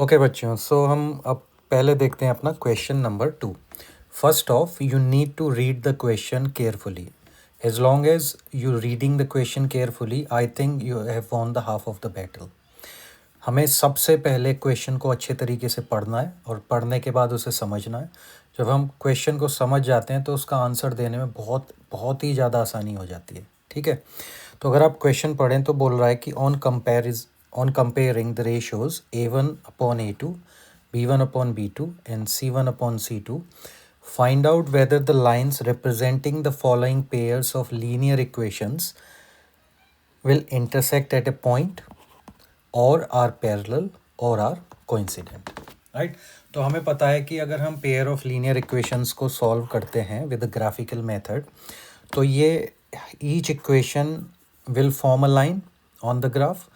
Okay बच्चों, सो हम अब पहले देखते हैं अपना question number 2। First of, you need to read the question carefully. As long as you reading the question carefully, I think you have won the half of the battle. हमें सबसे पहले क्वेश्चन को अच्छे तरीके से पढ़ना है और पढ़ने के बाद उसे समझना है. जब हम क्वेश्चन को समझ जाते हैं तो उसका आंसर देने में बहुत बहुत ही ज़्यादा आसानी हो जाती है. ठीक है, तो अगर आप क्वेश्चन पढ़ें तो बोल रहा है कि on comparing the ratios a1 upon a2, b1 upon b2 and c1 upon c2, find out whether the lines representing the following pairs of linear equations will intersect at a point or are parallel or are coincident. Right, तो हमें पता है कि अगर हम pair of linear equations को solve करते हैं विद ग्राफिकल मेथड, तो ये each equation will form a line on the graph.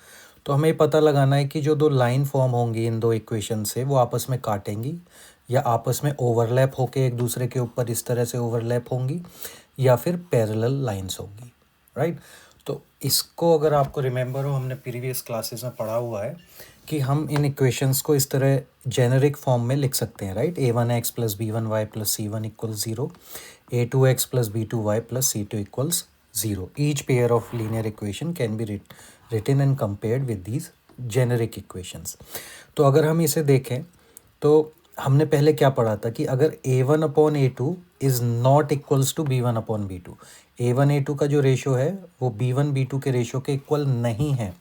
तो हमें पता लगाना है कि जो दो लाइन फॉर्म होंगी इन दो इक्वेशन से वो आपस में काटेंगी या आपस में ओवरलैप होके एक दूसरे के ऊपर इस तरह से ओवरलैप होंगी या फिर पैरेलल लाइंस होंगी. राइट, तो इसको अगर आपको रिमेंबर हो, हमने प्रीवियस क्लासेस में पढ़ा हुआ है कि हम इन इक्वेशंस को इस तरह जेनरिक फॉर्म में लिख सकते हैं. Right, a1x plus b1y plus c1 equals 0, a2x plus b2y plus c2 equals 0. Each pair of linear equation can be written and compared with these generic equations. तो अगर हम इसे देखें तो हमने पहले क्या पढ़ा था कि अगर a1 upon a2 is not equals to b1 upon b2, a1 a2 का जो रेशो है वो b1 b2 के रेशो के इक्वल नहीं है,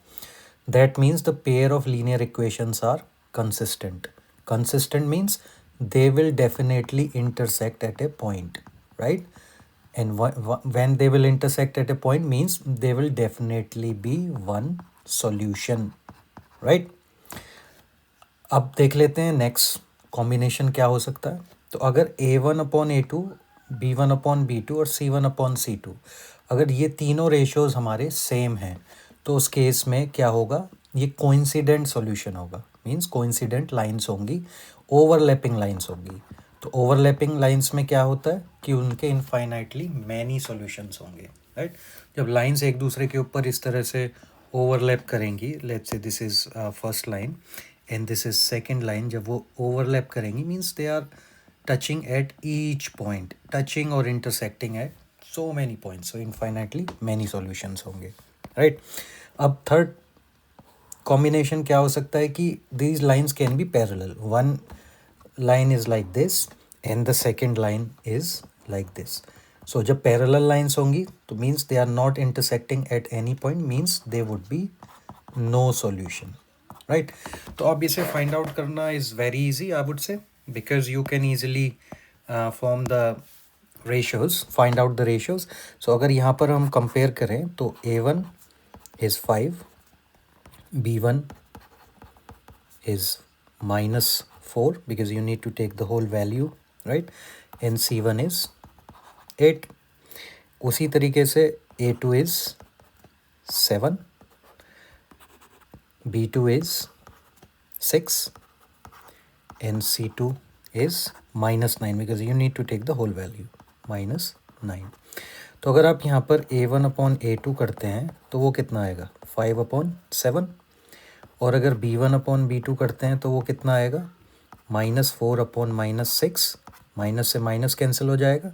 that means the pair of linear equations are consistent. Consistent means they will definitely intersect at a point, right? And when they will intersect at a point means they will definitely be one solution, right? अब देख लेते हैं next combination क्या हो सकता है. तो अगर a1 upon a2, b1 upon b2 और c1 अपॉन c2, अगर ये तीनों रेशियोज हमारे सेम हैं तो उस केस में क्या होगा, ये कोइंसिडेंट सॉल्यूशन होगा. मींस कोइंसिडेंट लाइंस होंगी, ओवरलैपिंग लाइंस होंगी. तो ओवरलैपिंग लाइंस में क्या होता है कि उनके इनफाइनाइटली मैनी सॉल्यूशंस होंगे. राइट, जब लाइंस एक दूसरे के ऊपर इस तरह से ओवरलैप करेंगी, let's say this is first line and this is second line, जब वो ओवरलैप करेंगी means they are touching at each point, touching और intersecting at so many points, so infinitely many solutions होंगे. राइट, अब third combination क्या हो सकता है कि these lines can be parallel. One line is like this and the second line is like this. So जब parallel lines होंगी तो means they are not intersecting at any point, means they would be no solution. Right, तो अब इसे find out करना is very easy, I would say, because you can easily form the ratios, find out the ratios. So अगर यहाँ पर हम compare करें तो a1 is 5, b1 is -4 because you need to take the whole value, right, and c1 is 8. उसी तरीके से a2 is 7, b2 is 6 and c2 is -9 because you need to take the whole value, -9. तो अगर आप यहाँ पर a1 upon a2 करते हैं तो वो कितना आएगा, 5 अपॉन 7. और अगर b1 अपॉन b2 करते हैं तो वो कितना आएगा, -4 अपॉन -6. माइनस से माइनस कैंसिल हो जाएगा,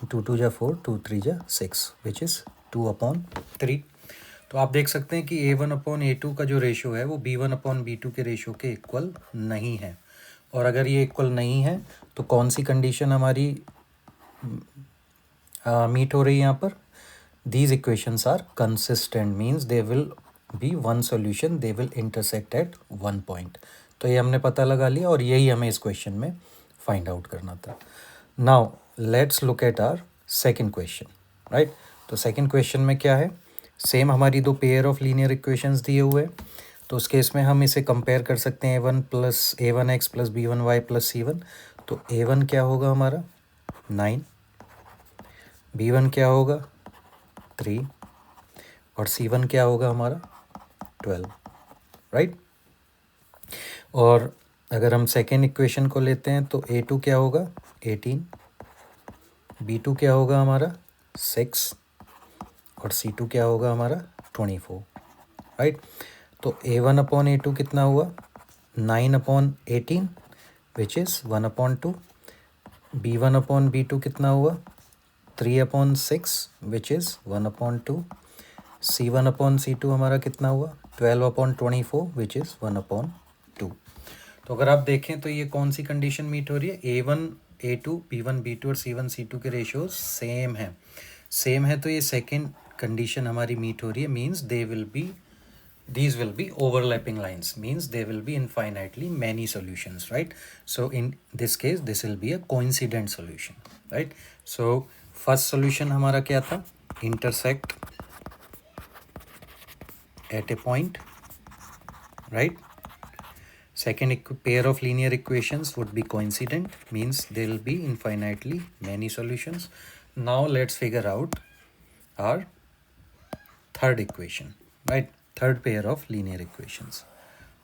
2 2 जा 4, 2 3 जा 6, विच इज़ 2 अपॉन 3. तो आप देख सकते हैं कि a1 अपॉन a2 का जो रेशो है वो b1 अपॉन b2 के रेशो के इक्वल नहीं है. और अगर ये इक्वल नहीं है तो कौन सी कंडीशन हमारी मीट हो रही है यहाँ पर, these equations are consistent means they will be one solution, they will intersect at one point. तो ये हमने पता लगा लिया और यही हमें इस क्वेश्चन में फाइंड आउट करना था. Now let's look at our second question. Right, तो सेकंड क्वेश्चन में क्या है, सेम हमारी दो पेयर ऑफ लीनियर इक्वेशंस दिए हुए हैं. तो उस केस में हम इसे कंपेयर कर सकते हैं a1x plus b1y plus c1. तो a1 क्या होगा हमारा 9, b1 क्या होगा 3 और c1 क्या होगा हमारा 12. राइट, और अगर हम सेकेंड इक्वेशन को लेते हैं तो a2 क्या होगा 18, b2 क्या होगा हमारा 6 और c2 क्या होगा हमारा 24. राइट, तो a1 अपॉन a2 कितना हुआ 9/18 विच इज़ 1/2. B1/B2 कितना हुआ 3/6 विच इज़ 1/2. C1/C2 हमारा कितना हुआ 12/24 विच इज़ 1/2. तो अगर आप देखें तो ये कौन सी कंडीशन मीट हो रही है, A1 A2 B1 B2 और C1 C2 के रेशियोज सेम है तो ये सेकेंड कंडीशन हमारी मीट हो रही है, means these will be overlapping lines, means there will be infinitely many solutions, right? So in this case this will be a coincident solution, right? So first solution हमारा क्या था, intersect at a point, right? Second pair of linear equations would be coincident, means there will be infinitely many solutions. Now let's figure out our third equation, right? Third pair of linear equations.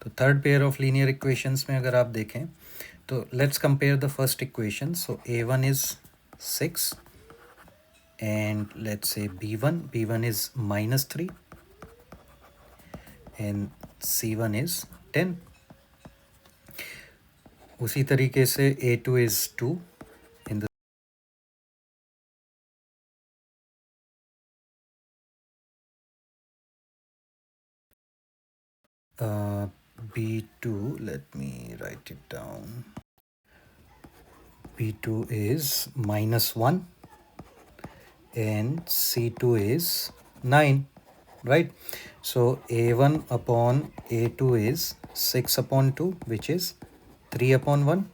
तो third pair of linear equations में अगर आप देखें तो let's compare the first equation. So A1 is 6 and let's say B1 is -3 and C1 is 10. उसी तरीके से A2 is 2 in the B2, let me write it down. B2 is -1 and C2 is 9, right? So A1 upon A2 is 6/2 which is 3/1.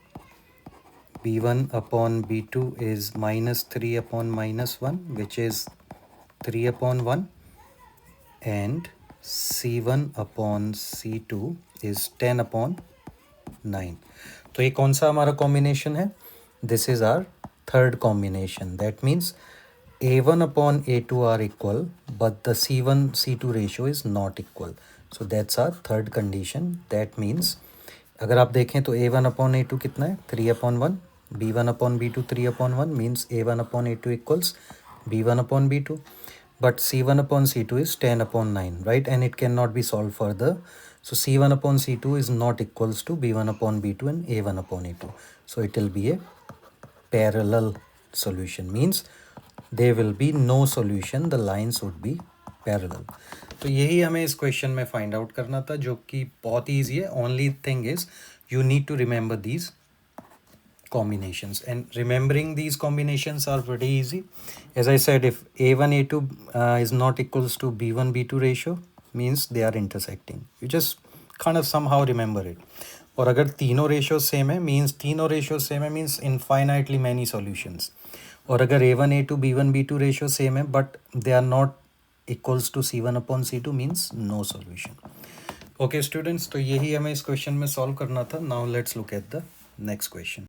B1 upon B2 is -3/-1 which is 3/1 and C1 upon C2 is 10/9. तो ये कौन सा हमारा combination है, this is our third combination. That means A1 upon A2 are equal but the C1 C2 ratio is not equal. So that's our third condition. That means अगर आप देखें तो A1 upon A2 कितना है 3/1, B1 upon B2 3/1 means A1 upon A2 equals B1 upon B2, but C1 upon C2 is 10/9, right? And it cannot be solved further. So C1 upon C2 is not equals to B1 upon B2 and A1 upon A2. So it will be a parallel solution, means there will be no solution, the lines would be parallel. तो यही हमें इस question में find out करना था, जो कि बहुत ही ईजी है. Only thing is you need to remember these combinations, and remembering these combinations are pretty easy. As I said, if A1 A2 is not equals to B1 B2 ratio, means they are intersecting. You just kind of somehow remember it. और अगर तीनों ratio same है, means तीनों ratio same है, means infinitely many solutions. और अगर A1 A2 B1 B2 ratio same है but they are not equals to C1/C2 means no solution. Okay students, तो यही हमें इस क्वेश्चन में सॉल्व करना था. Now let's look at the next question.